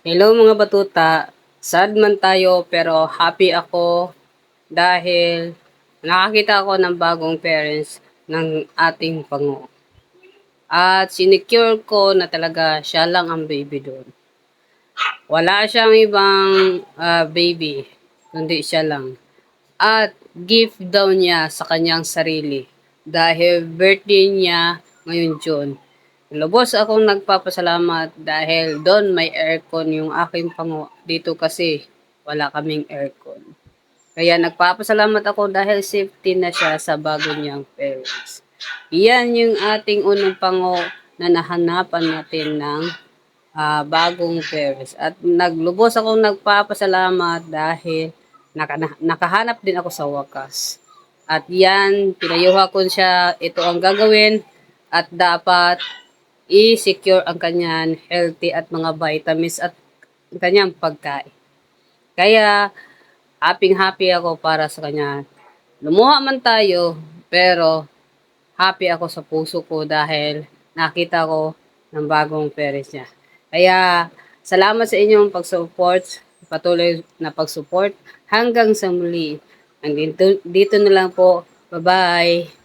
Hello mga batuta, sad man tayo pero happy ako dahil nakakita ako ng bagong parents ng ating pango. At sinecure ko na talaga siya lang ang baby doon. Wala siyang ibang baby, kundi siya lang. At gift daw niya sa kanyang sarili dahil birthday niya ngayon June. Lubos akong nagpapasalamat dahil doon may aircon yung aking pango. Dito kasi wala kaming aircon. Kaya nagpapasalamat ako dahil safety na siya sa bago niyang parents. Iyan yung ating unang pango na nahanapan natin ng bagong parents. At naglubos akong nagpapasalamat dahil nakahanap din ako sa wakas. At yan, pinayuha ko siya, ito ang gagawin at dapat i-secure ang kanyang healthy at mga vitamins at kanyang pagkain. Kaya, happy ako para sa kanya. Lumuha man tayo, pero happy ako sa puso ko dahil nakita ko ng bagong parents niya. Kaya, salamat sa inyong pag-support, patuloy na pag-support hanggang sa muli. Dito na lang po. Bye-bye.